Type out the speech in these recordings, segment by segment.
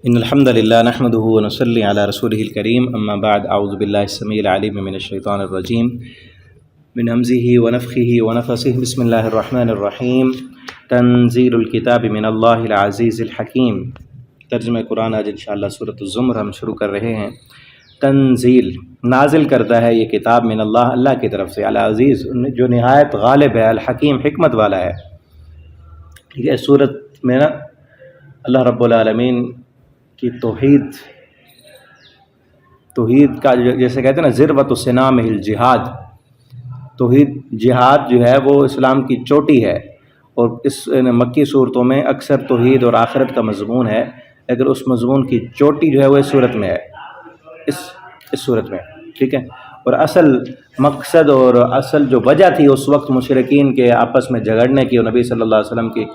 إن الحمد لله نحمده ونصلي على رسوله الكريم أما بعد أعوذ بالله السميع العليم من الشيطان الرجيم من همزه ونفخه ونفثه بسم الله الرحمن الرحيم تنزيل الكتاب من الله العزيز الحكيم۔ ترجمہ قرآن آج انشاءاللہ سورۃ الزمر ہم شروع کر رہے ہیں۔ تنزیل نازل کرتا ہے یہ کتاب من اللہ، اللہ کی طرف سے، العزیز جو نہایت غالب ہے، الحکیم حکمت والا ہے۔ ٹھیک ہے، سورت میں نا اللہ رب العالمین کی توحید کا جیسے کہتے ہیں نا ذروۃ سنامہ الجہاد، توحید جہاد جو ہے وہ اسلام کی چوٹی ہے، اور اس مکی صورتوں میں اکثر توحید اور آخرت کا مضمون ہے، لیکن اس مضمون کی چوٹی جو ہے وہ اس صورت میں ہے، اس صورت میں، ٹھیک ہے۔ اور اصل مقصد اور اصل جو وجہ تھی اس وقت مشرکین کے آپس میں جھگڑنے کی اور نبی صلی اللہ علیہ وسلم کی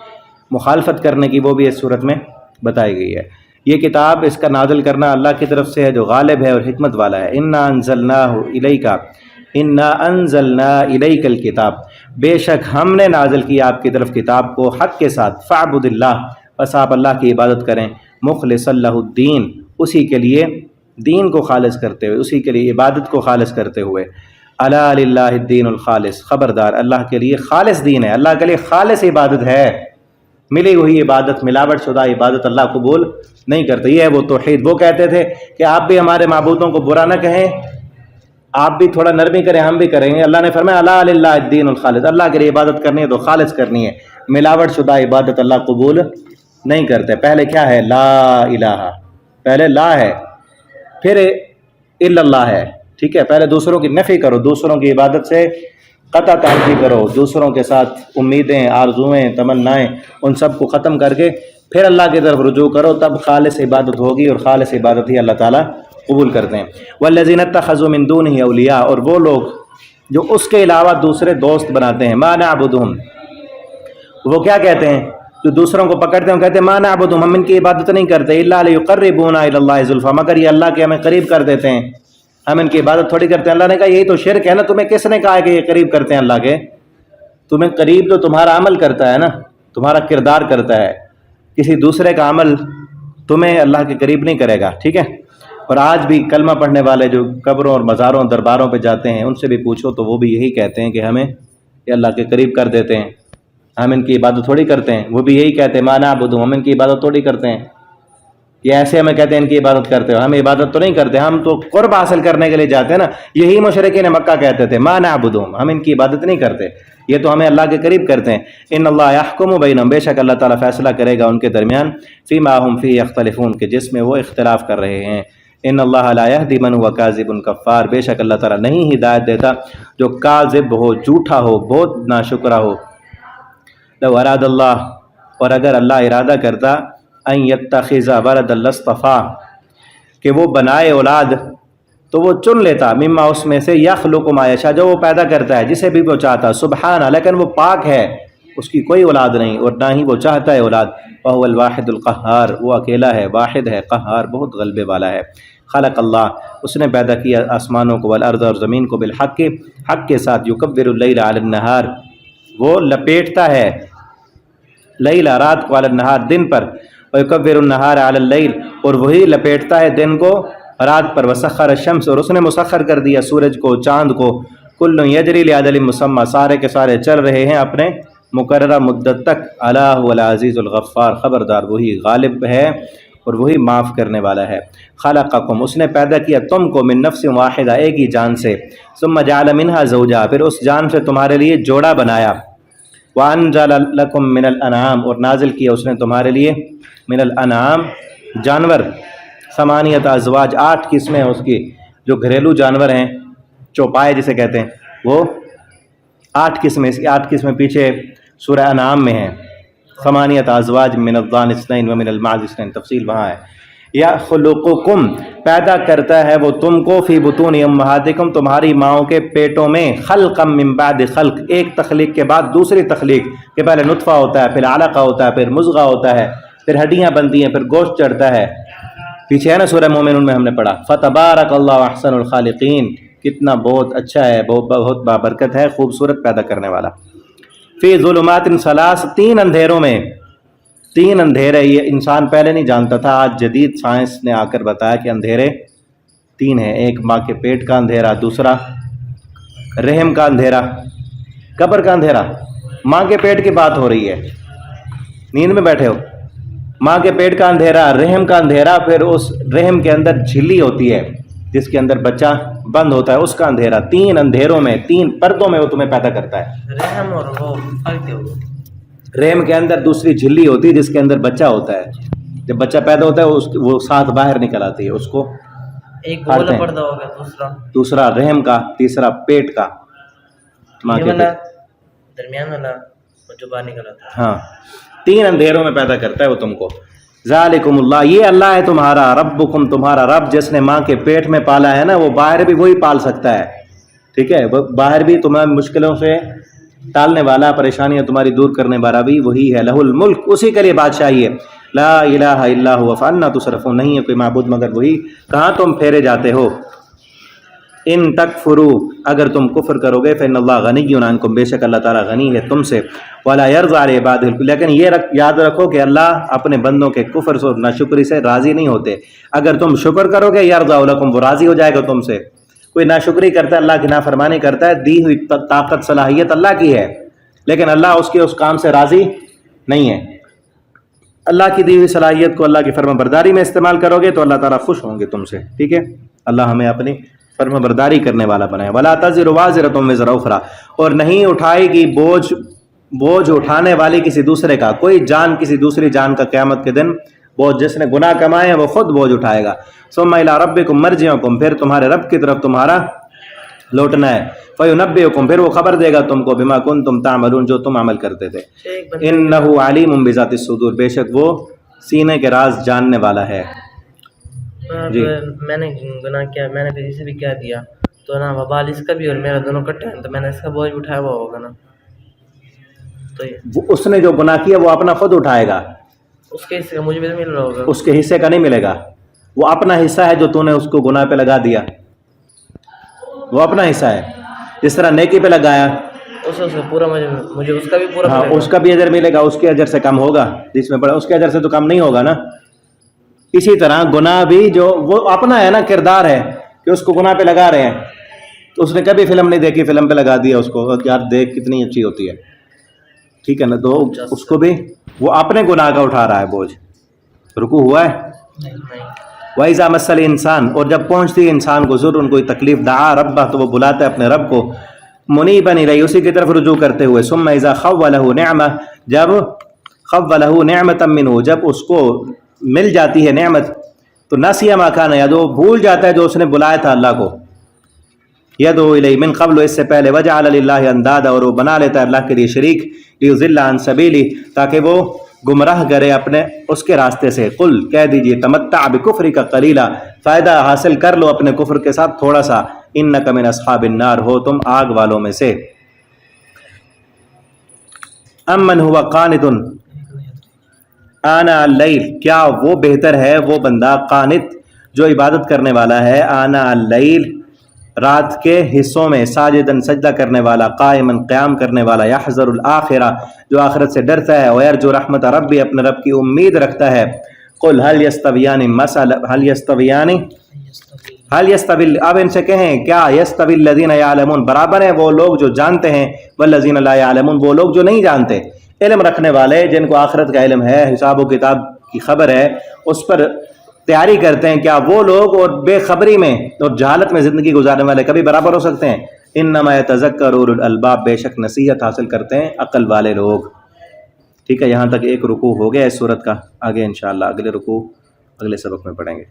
مخالفت کرنے کی، وہ بھی اس صورت میں بتائی گئی ہے۔ یہ کتاب، اس کا نازل کرنا اللہ کی طرف سے ہے جو غالب ہے اور حکمت والا ہے۔ انا انزلناہ الیک، انا انزلنا الیک الکتاب، بے شک ہم نے نازل کیا آپ کی طرف کتاب کو حق کے ساتھ، فاعبد اللہ، بس آپ اللہ کی عبادت کریں، مخلصا لہ الدین، اسی کے لیے دین کو خالص کرتے ہوئے، اسی کے لیے عبادت کو خالص کرتے ہوئے۔ الا للہ الدین الخالص، خبردار اللہ کے لیے خالص دین ہے، اللہ کے لیے خالص عبادت ہے۔ ملی ہوئی عبادت، ملاوٹ شدہ عبادت اللہ قبول نہیں کرتے۔ یہ ہے وہ توحید۔ وہ کہتے تھے کہ آپ بھی ہمارے معبودوں کو برا نہ کہیں، آپ بھی تھوڑا نرمی کریں، ہم بھی کریں گے۔ اللہ نے فرمایا الا للہ الدین الخالص، اللہ کے لیے عبادت کرنی ہے تو خالص کرنی ہے، ملاوٹ شدہ عبادت اللہ قبول نہیں کرتے۔ پہلے کیا ہے؟ لا الہ، پہلے لا ہے، پھر الا اللہ ہے، ٹھیک ہے۔ پہلے دوسروں کی نفی کرو، دوسروں کی عبادت سے قطع تعلق کرو، دوسروں کے ساتھ امیدیں، آرزوئیں، تمنائیں، ان سب کو ختم کر کے پھر اللہ کی طرف رجوع کرو، تب خالص عبادت ہوگی، اور خالص عبادت ہی اللہ تعالیٰ قبول کرتے ہیں۔ والذین اتخذوا من دونہ اولیاء، اور وہ لوگ جو اس کے علاوہ دوسرے دوست بناتے ہیں، ما نعبدہم، وہ کیا کہتے ہیں؟ جو دوسروں کو پکڑتے ہیں وہ کہتے ہیں ما نعبدہم، ہم ان کی عبادت نہیں کرتے، الا لیقربونا الی اللہ زلفی، مگر یہ اللہ کے ہمیں قریب کر دیتے ہیں، ہم ان کی عبادت تھوڑی کرتے ہیں۔ اللہ نے کہا یہی تو شرک ہے نا، تمہیں کس نے کہا ہے کہ یہ قریب کرتے ہیں اللہ کے؟ تمہیں قریب تو تمہارا عمل کرتا ہے نا، تمہارا کردار کرتا ہے، کسی دوسرے کا عمل تمہیں اللہ کے قریب نہیں کرے گا، ٹھیک ہے۔ اور آج بھی کلمہ پڑھنے والے جو قبروں اور مزاروں درباروں پہ جاتے ہیں، ان سے بھی پوچھو تو وہ بھی یہی کہتے ہیں کہ ہمیں یہ اللہ کے قریب کر دیتے ہیں، ہم ان کی عبادت تھوڑی کرتے ہیں۔ وہ بھی یہی کہتے ہیں ما نعبدہم، ہم ان کی عبادت تھوڑی کرتے ہیں، یہ ایسے ہمیں کہتے ہیں ان کی عبادت کرتے ہو، ہم عبادت تو نہیں کرتے، ہم تو قرب حاصل کرنے کے لیے جاتے ہیں نا۔ یہی مشرکین مکہ کہتے تھے ما نعبدہم، ہم ان کی عبادت نہیں کرتے، یہ تو ہمیں اللہ کے قریب کرتے ہیں۔ ان اللہ یحکم بینہم، بے شک اللہ تعالیٰ فیصلہ کرے گا ان کے درمیان، فیما ہم فیہ یختلفون، کہ جس میں وہ اختلاف کر رہے ہیں۔ ان اللہ لا یہدی من ہوا کاذب کفار، بے شک اللہ تعالیٰ نہیں ہدایت دیتا جو کاذب ہو، جھوٹا ہو، بہت ناشکرا ہو۔ لو اراد اللہ، اور اگر اللہ ارادہ کرتا، ان یتخذ ولدا لاصطفیٰ، کہ وہ بنائے اولاد تو وہ چن لیتا، مما، اس میں سے، یخلق ما یشاء، جو وہ پیدا کرتا ہے جسے بھی وہ چاہتا، سبحانہ، لیکن وہ پاک ہے، اس کی کوئی اولاد نہیں، اور نہ ہی وہ چاہتا ہے اولاد۔ وہو الواحد القہار، وہ اکیلا ہے، واحد ہے، قہار، بہت غلبے والا ہے۔ خلق اللہ، اس نے پیدا کیا آسمانوں کو، والارض، اور زمین کو، بالحق، حق کے ساتھ، یکبر اللیل علی النہار، وہ لپیٹتا ہے لیل، رات کو، علی النہار، دن پر، ویکبر النہار علی اللیل، اور وہی لپیٹتا ہے دن کو رات پر، وسخر الشمس، اور اس نے مسخر کر دیا سورج کو، چاند کو، کل یجری لاجل مسمى، سارے کے سارے چل رہے ہیں اپنے مقررہ مدت تک، الا هو العزیز الغفار، خبردار وہی غالب ہے اور وہی معاف کرنے والا ہے۔ خلقکم، اس نے پیدا کیا تم کو، من نفس واحدہ، ایک ہی جان سے، ثم جعل منها زوجها، پھر اس جان سے تمہارے لیے جوڑا بنایا، وانزل لکم من الانعام، اور نازل کیا اس نے تمہارے لیے من الانعام، جانور، ثمانیت ازواج، 8 قسمیں ہیں اس کی، جو گھریلو جانور ہیں، چوپائے جسے کہتے ہیں، وہ 8 قسمیں، اس کی 8 قسمیں پیچھے سورہ انعام میں ہیں۔ ثمانیت ازواج من الضان اثنین ومن المعز اثنین، تفصیل وہاں ہے۔ یخلقکم، پیدا کرتا ہے وہ تم کو، فی بطون امہاتکم، تمہاری ماؤں کے پیٹوں میں، خلقا من بعد خلق، ایک تخلیق کے بعد دوسری تخلیق، کہ پہلے نطفہ ہوتا ہے، پھر علقہ ہوتا ہے، پھر مضغہ ہوتا ہے، پھر ہڈیاں بنتی ہیں، پھر گوشت چڑھتا ہے، پیچھے ہے نا سورہ مومنون میں ہم نے پڑھا، فتبارک اللہ احسن الخالقین، کتنا بہت اچھا ہے، بہت بابرکت ہے، خوبصورت پیدا کرنے والا۔ فی ظلمات ثلاث، 3 اندھیروں میں، تین اندھیرے یہ انسان پہلے نہیں جانتا تھا، آج جدید سائنس نے آ کر بتایا کہ اندھیرے تین ہیں، ایک ماں کے پیٹ کا اندھیرا، دوسرا رحم کا اندھیرا، قبر کا اندھیرا۔ ماں کے پیٹ کی بات ہو رہی ہے، نیند میں بیٹھے ہو، ماں کے پیٹ کا اندھیرا، رحم کا اندھیرا، پھر اس رحم کے اندر جھلی ہوتی ہے جس کے اندر بچہ بند ہوتا ہے، اس کا اندھیرا۔ تین اندھیروں میں، تین پردوں میں وہ تمہیں پیدا کرتا ہے۔ رحم اور وہ فرق ہے وہ۔ رحم کے اندر دوسری جھلی ہوتی ہے جس کے اندر بچہ ہوتا ہے، جب بچہ پیدا ہوتا ہے وہ ساتھ باہر نکل آتی ہے، اس کو ایک گولا پردہ ہو گیا، دوسرا رحم کا، تیسرا پیٹ کا، ماں کے پیٹ، درمیان والا جو باہر نکل آتا ہے۔ ہاں، تین اندھیروں میں پیدا کرتا ہے وہ تم کو۔ ذالکم اللہ، یہ اللہ ہے تمہارا، ربکم تمہارا رب، جس نے ماں کے پیٹ میں پالا ہے نا، وہ باہر بھی وہی پال سکتا ہے، ٹھیک ہے، باہر بھی تمہیں مشکلوں سے ٹالنے والا، پریشانیاں تمہاری دور کرنے والا بھی وہی ہے۔ لہ الملک، اسی کے لیے بادشاہی ہے۔ لا الہ الا هو فانا تصرفون، نہیں ہے کوئی معبود مگر وہی، کہاں تم پھیرے جاتے ہو۔ ان تکفروا، اگر تم کفر کرو گے، فإن اللہ غنی عنکم، بے شک اللہ تعالیٰ غنی ہے تم سے، ولا يرضى لعباده الكفر، لیکن یہ یاد رکھو کہ اللہ اپنے بندوں کے کفر سے اور ناشکری سے راضی نہیں ہوتے۔ اگر تم شکر کرو گے، يرضى لكم، وہ راضی ہو جائے گا تم سے۔ کوئی ناشکری کرتا ہے، اللہ کی نافرمانی کرتا ہے، دی ہوئی طاقت صلاحیت اللہ کی ہے، لیکن اللہ اس کے اس کام سے راضی نہیں ہے۔ اللہ کی دی ہوئی صلاحیت کو اللہ کی فرما برداری میں استعمال کرو گے تو اللہ تعالیٰ خوش ہوں گے تم سے، ٹھیک ہے۔ اللہ ہمیں اپنی فرما برداری کرنے والا بنائے۔ ولا تزر وازرۃ وزر اخری، اور نہیں اٹھائے گی بوجھ اٹھانے والی کسی دوسرے کا، کوئی جان کسی دوسری جان کا قیامت کے دن بوجھ، جس نے گناہ کمائے ہیں وہ خود بوجھ اٹھائے گا۔ ثم الی ربکم مرجعکم، پھر تمہارے رب کی طرف تمہارا لوٹنا ہے۔ فینبئکم، پھر وہ خبر دے گا تم کو، بما کنتم تعملون، جو تم عمل کرتے تھے۔ انہ علیم بذات الصدور، بے شک وہ سینے کے راز جاننے والا ہے۔ جی، میں نے گناہ کیا، میں نے کسی سے بھی کہہ دیا تو نا وبال اس کا بھی اور میرا دونوں کٹھا ہے، تو میں نے اس کا بوجھ اٹھایا ہوا ہوگا نا، تو اس نے جو گناہ کیا وہ اپنا خود اٹھائے گا، اس کے حصے کا مجھے بھی تو مل رہا ہوگا، اس کے حصے کا نہیں ملے گا، وہ اپنا حصہ ہے جو تو نے اس کو گناہ پہ لگا دیا، وہ اپنا حصہ ہے۔ جس طرح نیکی پہ لگایا، اس کا پورا مجھے اس کا بھی پورا، ہاں، اس کا بھی اجر ملے گا، اس کے اجر سے کم ہوگا، جس میں پڑا اس کے اجر سے تو کم نہیں ہوگا نا۔ اسی طرح گناہ بھی جو وہ اپنا ہے نا، کردار ہے کہ اس کو گناہ پہ لگا رہے ہیں، تو اس نے کبھی فلم نہیں دیکھی، فلم پہ لگا دیا اس کو، یار دیکھ کتنی اچھی ہوتی ہے، ٹھیک ہے نا، تو اس کو بھی وہ اپنے گناہ کا اٹھا رہا ہے بوجھ۔ رکوع ہوا ہے؟ وَإِذَا مَسَّ الْإِنسَانَ، اور جب پہنچتی ہے انسان کو ضرور کوئی تکلیف، دعا ربہ، تو وہ بلاتا ہے اپنے رب کو، منیبا الیہ، اسی کی طرف رجوع کرتے ہوئے، ثم اذا خولہ نعمہ، جب خولہ نعمتا منہ، جب اس کو مل جاتی ہے نعمت، تو نسی ما کان یدعو، بھول جاتا ہے جو اس نے بلایا تھا اللہ کو، یدعو الیہ من قبل، اس سے پہلے، وجعل للہ اندادا، اور وہ بنا لیتا ہے اللہ کے لیے شریک، لیضل عن سبیلہ، تاکہ وہ گمراہ کرے اپنے اس کے راستے سے۔ قل، کہہ دیجئے، تمتع بکفرک قلیلا، فائدہ حاصل کر لو اپنے کفر کے ساتھ تھوڑا سا، انک من اصحاب النار، ہو تم آگ والوں میں سے۔ امن ہوا قانت آناء اللیل، کیا وہ بہتر ہے وہ بندہ قانت جو عبادت کرنے والا ہے، آناء اللیل، رات کے حصوں میں، ساجدن، سجدہ کرنے والا، قائمن، قیام کرنے والا، یحذر الآخرہ، جو آخرت سے ڈرتا ہے، ویرجو رحمت ربی، اپنے رب کی امید رکھتا ہے۔ قل هل یستویان مثلا، هل یستوی، اب ان سے کہیں کیا یستوی الذین یعلمون، برابر ہیں وہ لوگ جو جانتے ہیں، والذین لا یعلمون، وہ لوگ جو نہیں جانتے۔ علم رکھنے والے جن کو آخرت کا علم ہے، حساب و کتاب کی خبر ہے، اس پر تیاری کرتے ہیں، کیا وہ لوگ اور بے خبری میں اور جہالت میں زندگی گزارنے والے کبھی برابر ہو سکتے ہیں؟ انما یتذکر اولو الالباب، بے شک نصیحت حاصل کرتے ہیں عقل والے لوگ۔ ٹھیک ہے، یہاں تک ایک رکوع ہو گیا اس سورت کا، آگے انشاءاللہ اگلے رکوع اگلے سبق میں پڑھیں گے۔